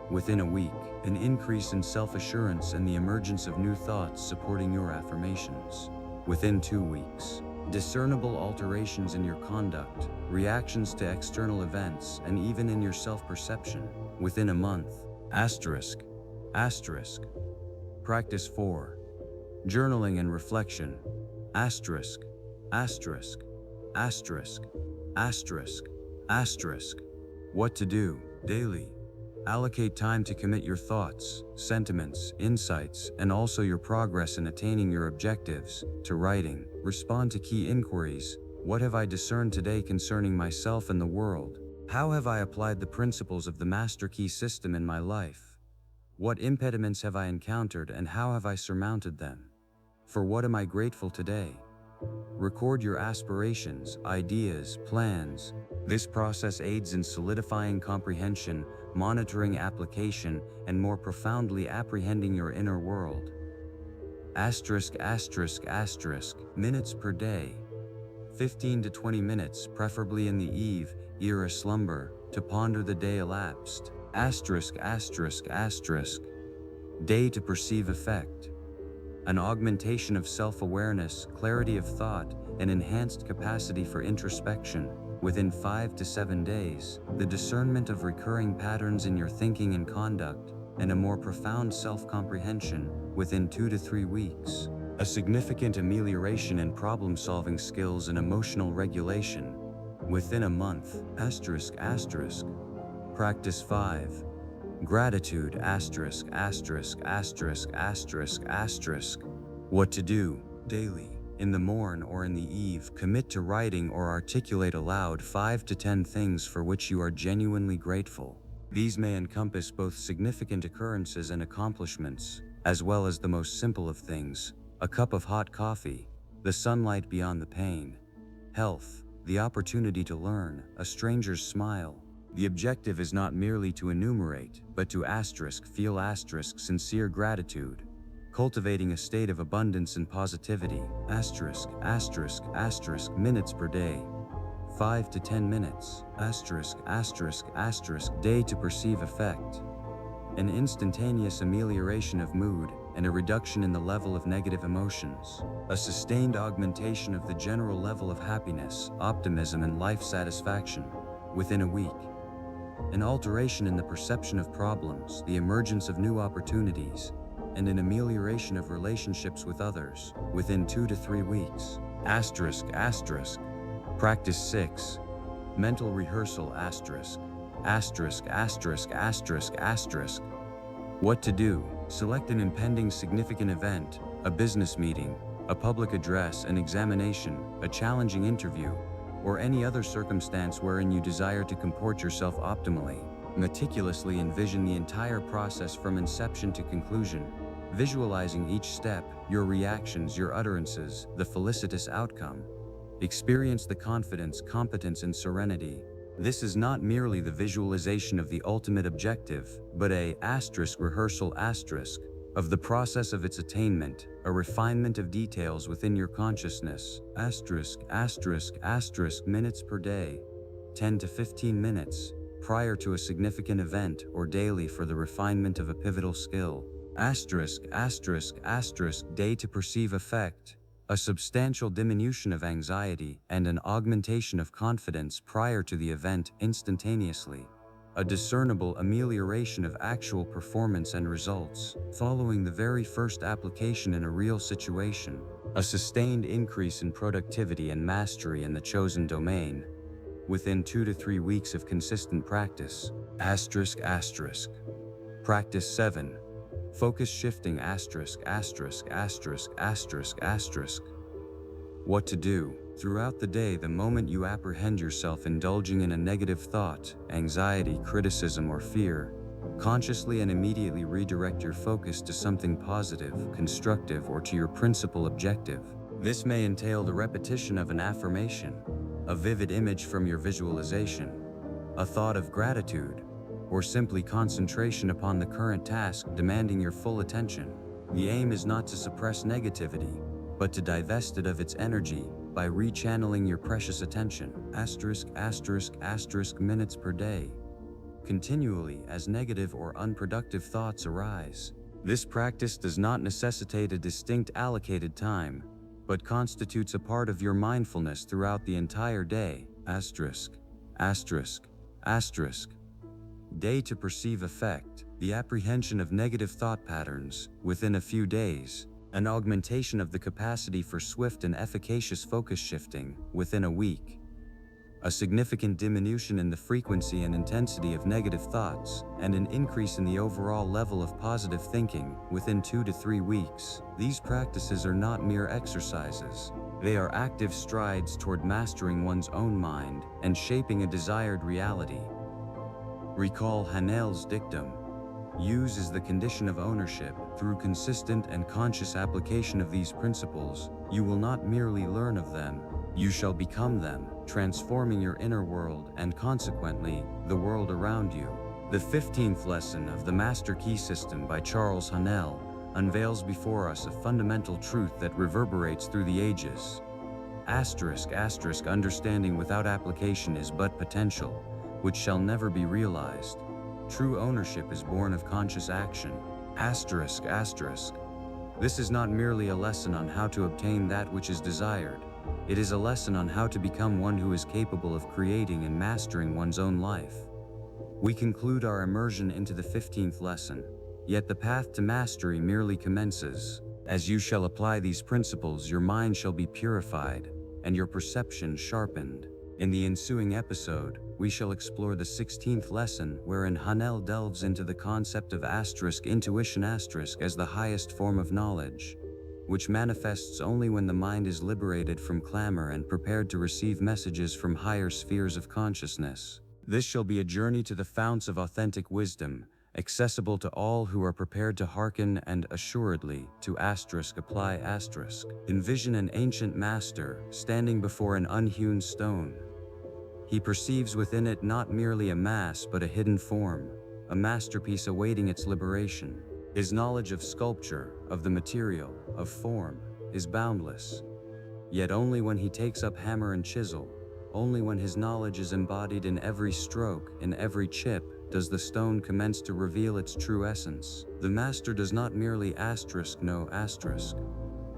Within a week, an increase in self-assurance and the emergence of new thoughts supporting your affirmations. Within 2 weeks, discernible alterations in your conduct, reactions to external events, and even in your self-perception. Within a month. Practice 4. Journaling and reflection. What to do? Daily. Allocate time to commit your thoughts, sentiments, insights, and also your progress in attaining your objectives, to writing. Respond to key inquiries. What have I discerned today concerning myself and the world? How have I applied the principles of the Master Key system in my life? What impediments have I encountered and how have I surmounted them? For what am I grateful today? Record your aspirations, ideas, plans. This process aids in solidifying comprehension, monitoring application, and more profoundly apprehending your inner world. Minutes per day. 15 to 20 minutes, preferably in the eve, ere a slumber, to ponder the day elapsed. Day to perceive effect. An augmentation of self-awareness, clarity of thought, and enhanced capacity for introspection. Within 5 to 7 days, the discernment of recurring patterns in your thinking and conduct, and a more profound self-comprehension. Within 2 to 3 weeks, a significant amelioration in problem-solving skills and emotional regulation. Within a month. Practice 5. Gratitude. What to do? Daily. In the morn or in the eve, commit to writing or articulate aloud 5 to 10 things for which you are genuinely grateful. These may encompass both significant occurrences and accomplishments, as well as the most simple of things: a cup of hot coffee, the sunlight beyond the pane, health, the opportunity to learn, a stranger's smile. The objective is not merely to enumerate, but to feel sincere gratitude, cultivating a state of abundance and positivity. Minutes per day. 5 to 10 minutes. Day to perceive effect. An instantaneous amelioration of mood, and a reduction in the level of negative emotions. A sustained augmentation of the general level of happiness, optimism, and life satisfaction within a week. An alteration in the perception of problems, the emergence of new opportunities, and an amelioration of relationships with others within 2 to 3 weeks. Asterisk, asterisk. Practice 6. Mental rehearsal, asterisk. Asterisk, asterisk, asterisk, asterisk. What to do? Select an impending significant event, a business meeting, a public address, an examination, a challenging interview, or any other circumstance wherein you desire to comport yourself optimally. Meticulously envision the entire process from inception to conclusion, visualizing each step, your reactions, your utterances, the felicitous outcome. Experience the confidence, competence, and serenity. This is not merely the visualization of the ultimate objective, but a rehearsal of the process of its attainment, a refinement of details within your consciousness. Minutes per day, 10 to 15 minutes, prior to a significant event or daily for the refinement of a pivotal skill. Day to perceive effect. A substantial diminution of anxiety and an augmentation of confidence prior to the event instantaneously. A discernible amelioration of actual performance and results following the very first application in a real situation. A sustained increase in productivity and mastery in the chosen domain within 2 to 3 weeks of consistent practice. Practice 7. Focus shifting, What to do? Throughout the day, the moment you apprehend yourself indulging in a negative thought, anxiety, criticism, or fear, consciously and immediately redirect your focus to something positive, constructive, or to your principal objective. This may entail the repetition of an affirmation, a vivid image from your visualization, a thought of gratitude, or simply concentration upon the current task demanding your full attention. The aim is not to suppress negativity, but to divest it of its energy by rechanneling your precious attention. Minutes per day, continually as negative or unproductive thoughts arise. This practice does not necessitate a distinct allocated time, but constitutes a part of your mindfulness throughout the entire day. Day to perceive effect. The apprehension of negative thought patterns within a few days. An augmentation of the capacity for swift and efficacious focus shifting within a week. A significant diminution in the frequency and intensity of negative thoughts, and an increase in the overall level of positive thinking within 2 to 3 weeks. These practices are not mere exercises. They are active strides toward mastering one's own mind and shaping a desired reality. Recall Haanel's dictum: use is the condition of ownership. Through consistent and conscious application of these principles, you will not merely learn of them, you shall become them, transforming your inner world and consequently, the world around you. The 15th lesson of the Master Key System by Charles Haanel unveils before us a fundamental truth that reverberates through the ages. Understanding without application is but potential, which shall never be realized. True ownership is born of conscious action. This is not merely a lesson on how to obtain that which is desired. It is a lesson on how to become one who is capable of creating and mastering one's own life. We conclude our immersion into the 15th lesson, yet the path to mastery merely commences. As you shall apply these principles, your mind shall be purified, and your perception sharpened. In the ensuing episode, we shall explore the 16th lesson, wherein Haanel delves into the concept of intuition as the highest form of knowledge, which manifests only when the mind is liberated from clamor and prepared to receive messages from higher spheres of consciousness. This shall be a journey to the founts of authentic wisdom, accessible to all who are prepared to hearken and assuredly to apply. Envision an ancient master standing before an unhewn stone. He perceives within it not merely a mass but a hidden form, a masterpiece awaiting its liberation. His knowledge of sculpture, of the material, of form, is boundless. Yet only when he takes up hammer and chisel, only when his knowledge is embodied in every stroke, in every chip, does the stone commence to reveal its true essence. The master does not merely know asterisk.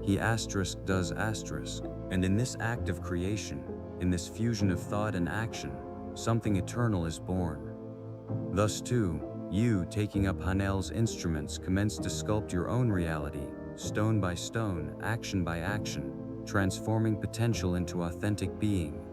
He does asterisk. And in this act of creation, in this fusion of thought and action, something eternal is born. Thus too, you, taking up Haanel's instruments, commence to sculpt your own reality, stone by stone, action by action, transforming potential into authentic being.